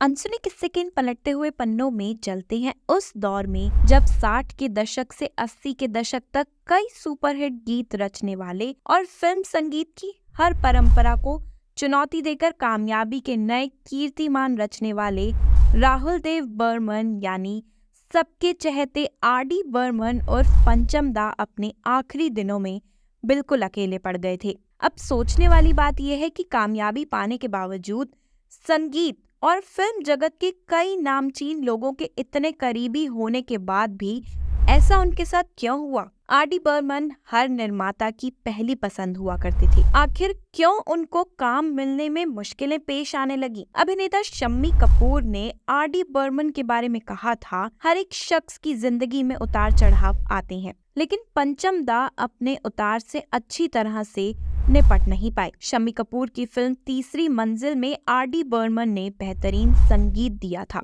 अनसुने किस्से के इन पलटते हुए पन्नों में चलते हैं उस दौर में जब 60 के दशक से 80 के दशक तक कई सुपरहिट गीत रचने वाले और फिल्म संगीत की हर परंपरा को चुनौती देकर कामयाबी के नए कीर्तिमान रचने वाले राहुल देव बर्मन यानी सबके चहेते आर.डी. बर्मन उर्फ पंचम दा अपने आखिरी दिनों में बिल्कुल अकेले पड़ गए थे। अब सोचने वाली बात यह है कि कामयाबी पाने के बावजूद संगीत और फिल्म जगत के कई नामचीन लोगों के इतने करीबी होने के बाद भी ऐसा उनके साथ क्यों हुआ? आर.डी. बर्मन हर निर्माता की पहली पसंद हुआ करते थे। आखिर क्यों उनको काम मिलने में मुश्किलें पेश आने लगी? अभिनेता शम्मी कपूर ने आर.डी. बर्मन के बारे में कहा था, हर एक शख्स की जिंदगी में उतार चढ़ाव आते हैं, लेकिन पंचम दा अपने उतार से अच्छी तरह से निपट नहीं पाए। शम्मी कपूर की फिल्म तीसरी मंजिल में आर.डी. बर्मन ने बेहतरीन संगीत दिया था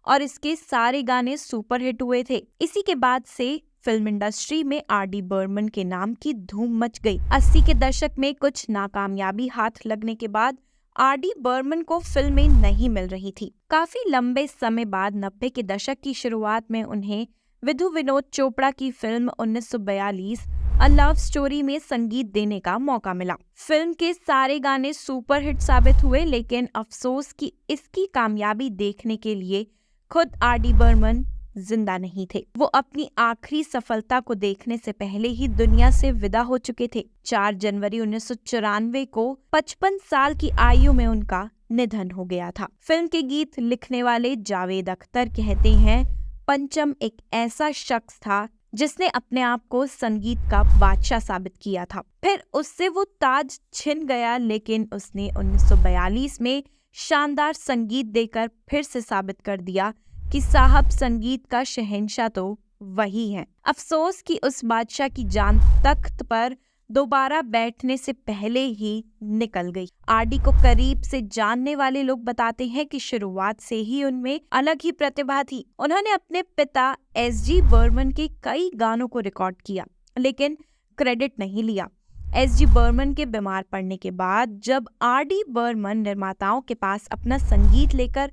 और इसके सारे गाने सुपरहिट हुए थे। इसी के बाद से फिल्म इंडस्ट्री में आर.डी. बर्मन के नाम की धूम मच गई। 80 के दशक में कुछ नाकामयाबी हाथ लगने के बाद आर.डी. बर्मन को फिल्में नहीं मिल रही थी। काफी लंबे समय बाद 90 के दशक की शुरुआत में उन्हें विधु विनोद चोपड़ा की फिल्म 1942 अ लव स्टोरी में संगीत देने का मौका मिला। फिल्म के सारे गाने सुपरहिट साबित हुए, लेकिन अफसोस कि इसकी कामयाबी देखने के लिए खुद आर.डी. बर्मन जिंदा नहीं थे। वो अपनी आखिरी सफलता को देखने से पहले ही दुनिया से विदा हो चुके थे। 4 जनवरी 1994 को 55 साल की आयु में उनका निधन हो गया था। फिल्म के गीत लिखने वाले जावेद अख्तर कहते हैं, पंचम एक ऐसा शख्स था जिसने अपने आप को संगीत का बादशाह साबित किया था। फिर उससे वो ताज छिन गया, लेकिन उसने 1942 में शानदार संगीत देकर फिर से साबित कर दिया कि साहब संगीत का शहंशाह तो वही है। अफसोस कि उस बादशाह की जान तख्त पर दोबारा बैठने से पहले ही निकल गई। आर.डी. को करीब से जानने वाले लोग बताते हैं कि शुरुआत से ही उनमें अलग ही प्रतिभा थी। उन्होंने अपने पिता एस.जी. बर्मन के कई गानों को रिकॉर्ड किया, लेकिन क्रेडिट नहीं लिया। एस.जी. बर्मन के बीमार पड़ने के बाद जब आर.डी. बर्मन निर्माताओं के पास अपना संगीत लेकर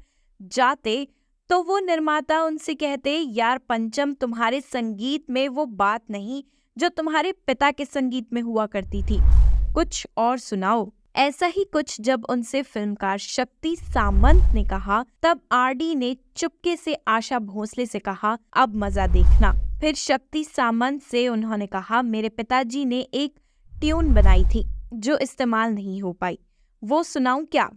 जाते तो वो निर्माता उनसे कहते, यार पंचम, तुम्हारे संगीत में वो बात नहीं जो तुम्हारे पिता के संगीत में हुआ करती थी, कुछ और सुनाओ। ऐसा ही कुछ जब उनसे फिल्मकार शक्ति सामंत ने कहा, तब आर.डी. ने चुपके से आशा भोसले से कहा, अब मजा देखना। फिर शक्ति सामंत से उन्होंने कहा, मेरे पिताजी ने एक ट्यून बनाई थी जो इस्तेमाल नहीं हो पाई, वो सुनाऊं क्या?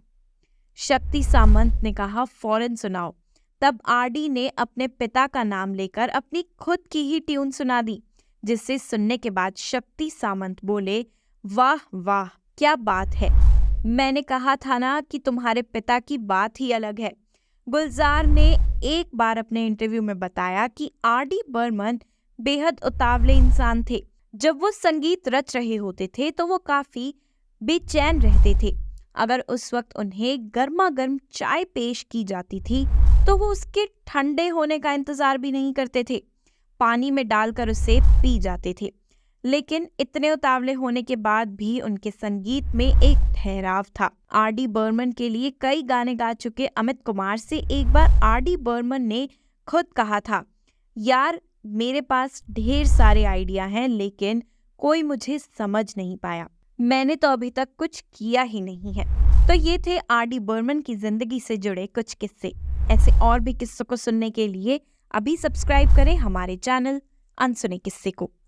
शक्ति सामंत ने कहा, फौरन सुनाओ। तब आर.डी. ने अपने पिता का नाम लेकर अपनी खुद की ही ट्यून सुना दी, जिसे सुनने के बाद शक्ति सामंत बोले, वाह वाह क्या बात है, मैंने कहा था ना कि तुम्हारे पिता की बात ही अलग है। गुलजार ने एक बार अपने इंटरव्यू में बताया कि आर.डी. बर्मन बेहद उतावले इंसान थे। जब वो संगीत रच रहे होते थे तो वो काफी बेचैन रहते थे। अगर उस वक्त उन्हें गर्मा गर्म चाय पेश की जाती थी तो वो उसके ठंडे होने का इंतजार भी नहीं करते थे, पानी में डालकर उसे पी जाते थे। लेकिन इतने उतावले होने के बाद भी उनके संगीत में एक ठहराव था। आर.डी. बर्मन के लिए कई गाने गा चुके अमित कुमार से एक बार आर.डी. बर्मन ने खुद कहा था, यार मेरे पास ढेर सारे आइडिया हैं, लेकिन कोई मुझे समझ नहीं पाया, मैंने तो अभी तक कुछ किया ही नहीं है। तो ये थे आर.डी. बर्मन की जिंदगी से जुड़े कुछ किस्से। ऐसे और भी किस्सों को सुनने के लिए अभी सब्सक्राइब करें हमारे चैनल अनसुने किस्से को।